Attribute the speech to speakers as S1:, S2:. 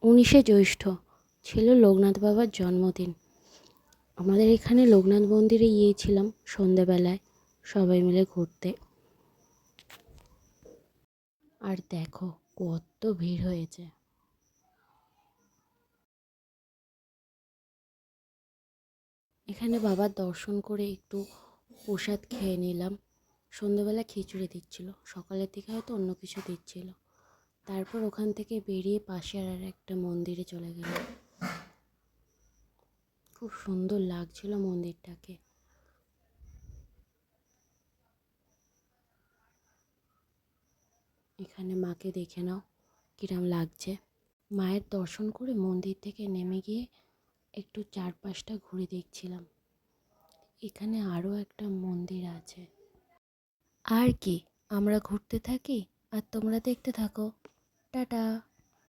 S1: 19শে জ্যৈষ্ঠ ছিল লোকনাথ বাবার জন্মদিন। আমাদের এখানে লোকনাথ মন্দিরে গিয়েছিলাম সন্ধেবেলায় সবাই মিলে ঘুরতে। আর দেখো কত ভিড় হয়েছে। এখানে বাবার দর্শন করে একটু প্রসাদ খেয়ে নিলাম। সন্ধেবেলা খিচুড়ি দিচ্ছিল, সকালের দিকে হয়তো অন্য কিছু দিচ্ছিল। তারপর ওখান থেকে বেরিয়ে পাশে আর একটা মন্দিরে চলে গেলাম। খুব সুন্দর লাগছিল মন্দিরটাকে। এখানে মাকে দেখে নাও কিরম লাগছে। মায়ের দর্শন করে মন্দির থেকে নেমে গিয়ে একটু চারপাশটা ঘুরে দেখছিলাম। এখানে আরও একটা মন্দির আছে। আর কি, আমরা ঘুরতে থাকি আর তোমরা দেখতে থাকো। টাটা।